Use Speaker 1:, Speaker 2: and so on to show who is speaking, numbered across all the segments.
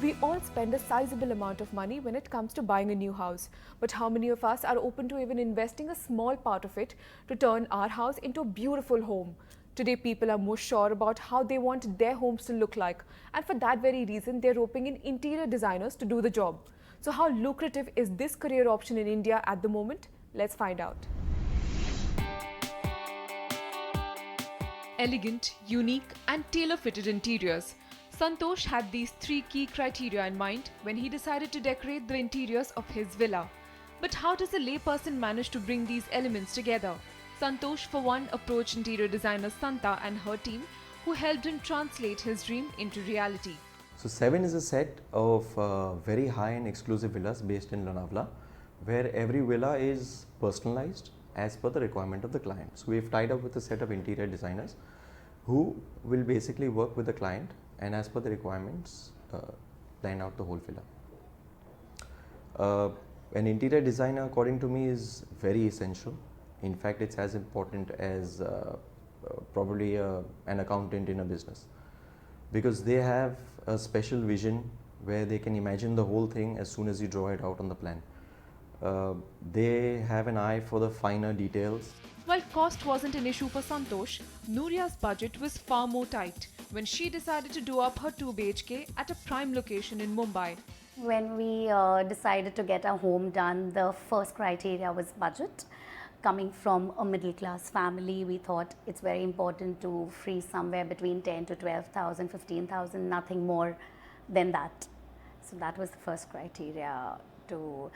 Speaker 1: We all spend a sizable amount of money when it comes to buying a new house. But how many of us are open to even investing a small part of it to turn our house into a beautiful home? Today, people are more sure about how they want their homes to look like, and for that very reason, they're roping in interior designers to do the job. So, how lucrative is this career option in India at the moment? Let's find out. Elegant, unique, and tailor-fitted interiors. Santosh had these three key criteria in mind when he decided to decorate the interiors of his villa. But how does a layperson manage to bring these elements together? Santosh, for one, approached interior designer Santa and her team, who helped him translate his dream into reality.
Speaker 2: So 7 is a set of very high-end exclusive villas based in Lonavala, where every villa is personalized as per the requirement of the client. So we've tied up with a set of interior designers who will basically work with the client and as per the requirements plan out the whole villa. An interior designer, according to me, is very essential. In fact, it's as important as probably an accountant in a business, because they have a special vision where they can imagine the whole thing as soon as you draw it out on the plan. They have an eye for the finer details.
Speaker 1: While cost wasn't an issue for Santosh, Nooria's budget was far more tight when she decided to do up her 2 BHK at a prime location in Mumbai.
Speaker 3: When we decided to get a home done, the first criteria was budget. Coming from a middle class family, we thought it's very important to freeze somewhere between 10 to 12,000, 15,000, nothing more than that. So that was the first criteria to.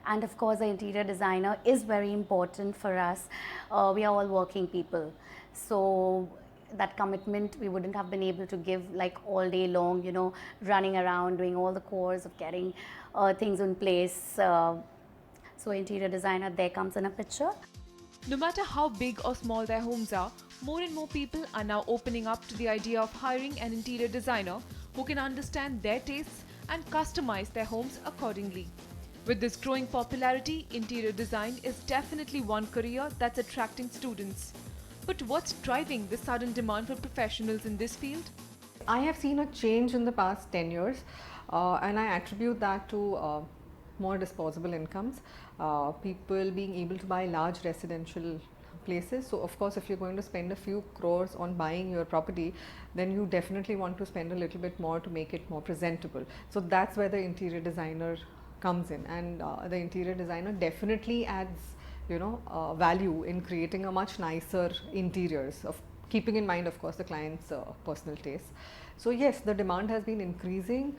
Speaker 3: And of course, the interior designer is very important for us. We are all working people. So that commitment we wouldn't have been able to give like all day long, running around, doing all the chores of getting things in place. So interior designer there comes in a picture.
Speaker 1: No matter how big or small their homes are, more and more people are now opening up to the idea of hiring an interior designer who can understand their tastes and customize their homes accordingly. With this growing popularity, interior design is definitely one career that's attracting students. But what's driving this sudden demand for professionals in this field?
Speaker 4: I have seen a change in the past 10 years and I attribute that to more disposable incomes, people being able to buy large residential places. So of course, if you're going to spend a few crores on buying your property, then you definitely want to spend a little bit more to make it more presentable. So that's where the interior designer comes in, and the interior designer definitely adds value in creating a much nicer interiors, of keeping in mind of course the client's personal taste. So yes, the demand has been increasing.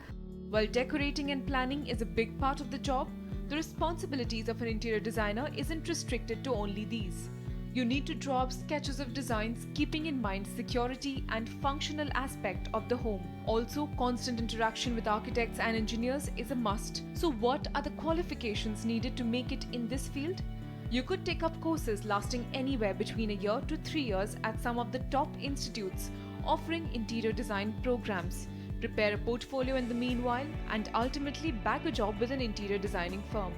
Speaker 1: While decorating and planning is a big part of the job, the responsibilities of an interior designer isn't restricted to only these. You need to draw up sketches of designs keeping in mind security and functional aspect of the home. Also, constant interaction with architects and engineers is a must. So what are the qualifications needed to make it in this field? You could take up courses lasting anywhere between a year to 3 years at some of the top institutes offering interior design programs. Prepare a portfolio in the meanwhile and ultimately bag a job with an interior designing firm.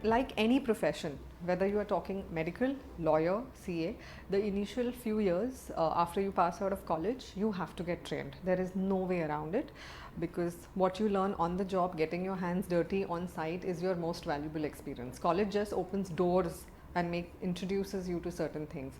Speaker 4: Like any profession, whether you are talking medical, lawyer, CA, the initial few years after you pass out of college, you have to get trained. There is no way around it, because what you learn on the job, getting your hands dirty on site, is your most valuable experience. College just opens doors and introduces you to certain things.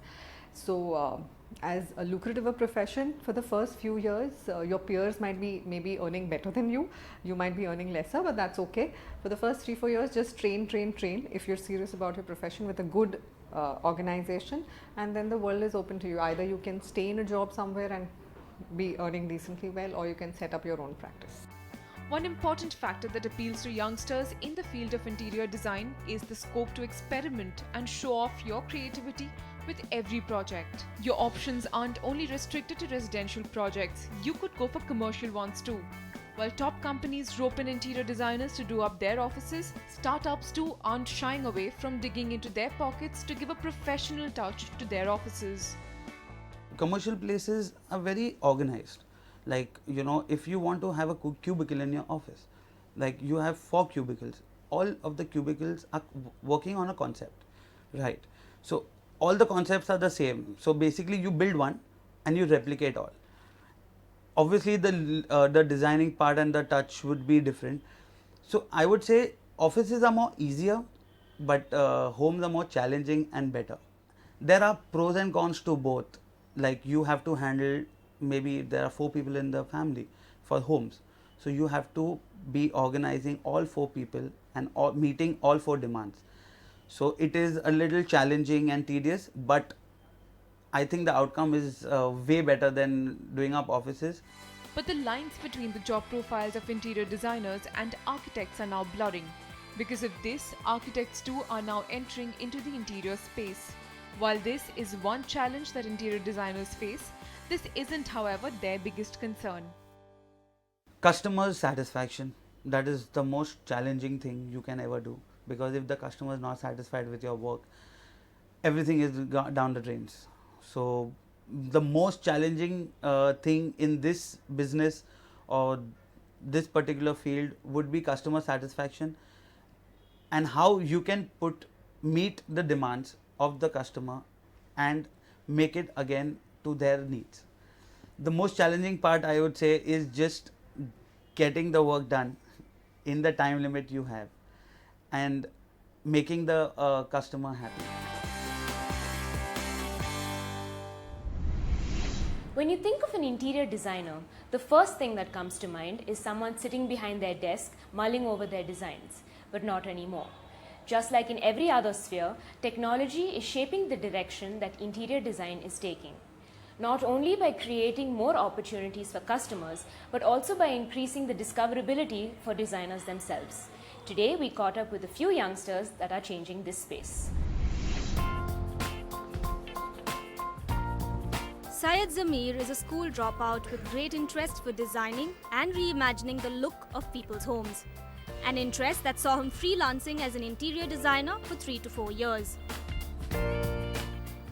Speaker 4: So as a lucrative a profession, for the first few years, your peers might be maybe earning better than you might be earning lesser, but that's okay. For the first 3-4 years, just train if you're serious about your profession with a good organization, and then the world is open to you. Either you can stay in a job somewhere and be earning decently well, or you can set up your own practice.
Speaker 1: One important factor that appeals to youngsters in the field of interior design is the scope to experiment and show off your creativity with every project. Your options aren't only restricted to residential projects, you could go for commercial ones too. While top companies rope in interior designers to do up their offices, startups too aren't shying away from digging into their pockets to give a professional touch to their offices.
Speaker 5: Commercial places are very organized. Like, if you want to have a cubicle in your office, like you have 4 cubicles, all of the cubicles are working on a concept, right? So all the concepts are the same. So basically you build one and you replicate all. obviously the designing part and the touch would be different. So I would say offices are more easier, but homes are more challenging and better. There are pros and cons to both. Like you have to handle, maybe there are 4 people in the family for homes, so you have to be organizing all 4 people and meeting all 4 demands. So it is a little challenging and tedious, but I think the outcome is way better than doing up offices.
Speaker 1: But the lines between the job profiles of interior designers and architects are now blurring. Because of this, architects too are now entering into the interior space. While this is one challenge that interior designers face, this isn't, however, their biggest concern.
Speaker 5: Customer satisfaction, that is the most challenging thing you can ever do, because if the customer is not satisfied with your work, everything is down the drains. So the most challenging thing in this business or this particular field would be customer satisfaction, and how you can meet the demands of the customer and make it again to their needs. The most challenging part, I would say, is just getting the work done in the time limit you have and making the customer happy.
Speaker 6: When you think of an interior designer, the first thing that comes to mind is someone sitting behind their desk mulling over their designs, but not anymore. Just like in every other sphere, technology is shaping the direction that interior design is taking. Not only by creating more opportunities for customers, but also by increasing the discoverability for designers themselves. Today, we caught up with a few youngsters that are changing this space.
Speaker 7: Syed Zamir is a school dropout with great interest for designing and reimagining the look of people's homes. An interest that saw him freelancing as an interior designer for 3 to 4 years.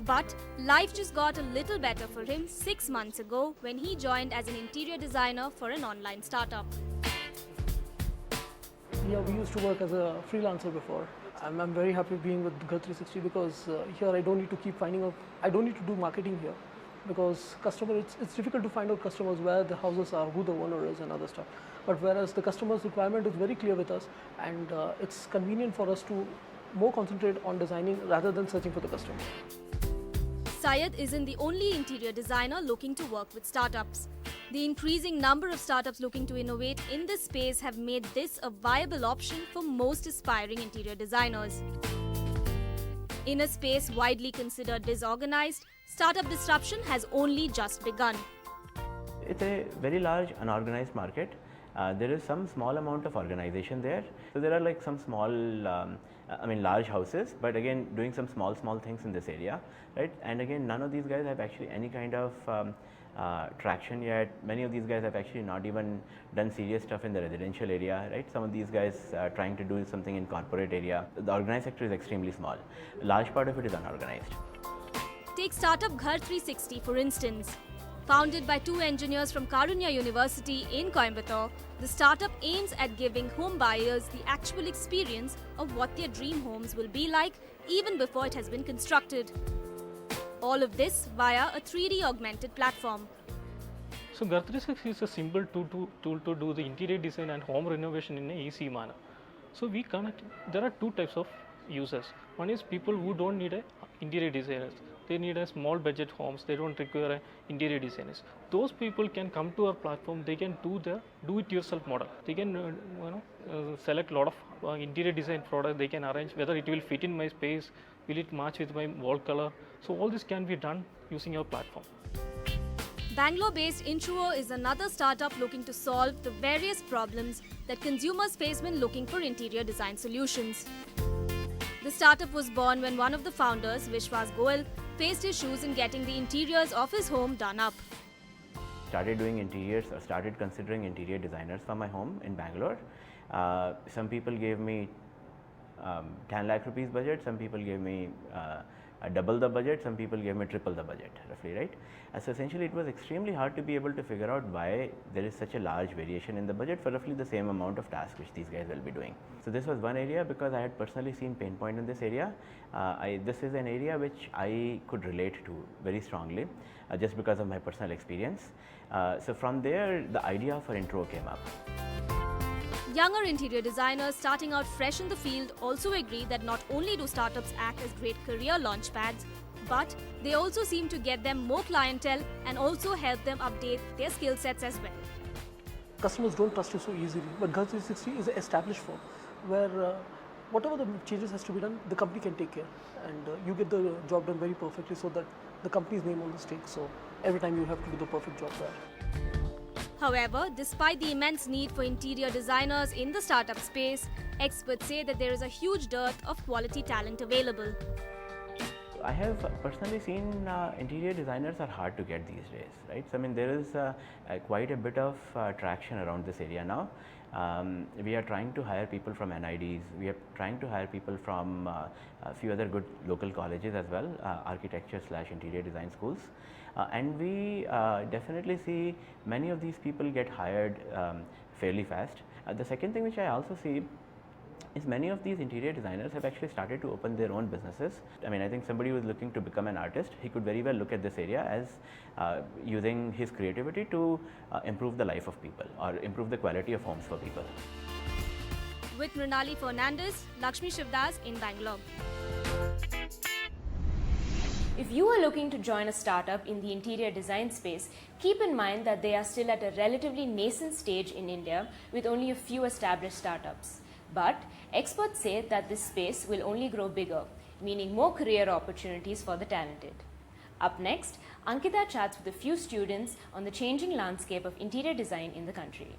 Speaker 7: But life just got a little better for him 6 months ago when he joined as an interior designer for an online startup.
Speaker 8: Yeah, we used to work as a freelancer before. I'm very happy being with Ghar 360 because here I don't need to keep I don't need to do marketing here because it's difficult to find out customers where the houses are, who the owner is and other stuff. But whereas the customer's requirement is very clear with us and it's convenient for us to more concentrate on designing rather than searching for the customer.
Speaker 7: Syed isn't the only interior designer looking to work with startups. The increasing number of startups looking to innovate in this space have made this a viable option for most aspiring interior designers. In a space widely considered disorganized, startup disruption has only just begun.
Speaker 9: It's a very large unorganized market. There is some small amount of organization there. So there are like some small, large houses, but again doing some small things in this area, right? And again, none of these guys have actually any kind of traction yet. Many of these guys have actually not even done serious stuff in the residential area, right? Some of these guys are trying to do something in corporate area. The organized sector is extremely small. A large part of it is unorganized.
Speaker 7: Take startup Ghar 360 for instance. Founded by 2 engineers from Karunya University in Coimbatore, the startup aims at giving home buyers the actual experience of what their dream homes will be like even before it has been constructed. All of this via a 3D augmented platform.
Speaker 10: So Ghar 360 is a simple tool to do the interior design and home renovation in an easy manner. So we connect. There are 2 types of users. One is people who don't need an interior designers. They need a small budget homes. They don't require an interior designers. Those people can come to our platform. They can do the do-it-yourself model. They can select a lot of interior design products. They can arrange whether it will fit in my space, will it match with my wall color. So all this can be done using our platform.
Speaker 7: Bangalore-based Intruo is another startup looking to solve the various problems that consumers face when looking for interior design solutions. The startup was born when one of the founders, Vishwas Goel, faced issues in getting the interiors of his home done up.
Speaker 9: Started doing interiors or started considering interior designers for my home in Bangalore. Some people gave me 10 lakh rupees budget, some people gave me double the budget, some people gave me triple the budget roughly, right? So essentially it was extremely hard to be able to figure out why there is such a large variation in the budget for roughly the same amount of tasks which these guys will be doing. So this was one area because I had personally seen pain point in this area. This is an area which I could relate to very strongly just because of my personal experience. So from there the idea for intro came up.
Speaker 7: Younger interior designers starting out fresh in the field also agree that not only do startups act as great career launchpads, but they also seem to get them more clientele and also help them update their skill sets as well.
Speaker 8: Customers don't trust you so easily, but Ghar 360 is an established firm where whatever the changes has to be done, the company can take care, and you get the job done very perfectly so that the company's name on the stake. So every time you have to do the perfect job there.
Speaker 7: However, despite the immense need for interior designers in the startup space, experts say that there is a huge dearth of quality talent available.
Speaker 9: I have personally seen interior designers are hard to get these days, right? So I mean there is quite a bit of traction around this area now. We are trying to hire people from NIDs, we are trying to hire people from a few other good local colleges as well, architecture/interior design schools. And we definitely see many of these people get hired fairly fast. The second thing which I also see is many of these interior designers have actually started to open their own businesses. I mean, I think somebody who is looking to become an artist, he could very well look at this area as using his creativity to improve the life of people or improve the quality of homes for people.
Speaker 7: With Mrinali Fernandez, Lakshmi Shivdas in Bangalore.
Speaker 6: If you are looking to join a startup in the interior design space, keep in mind that they are still at a relatively nascent stage in India with only a few established startups. But experts say that this space will only grow bigger, meaning more career opportunities for the talented. Up next, Ankita chats with a few students on the changing landscape of interior design in the country.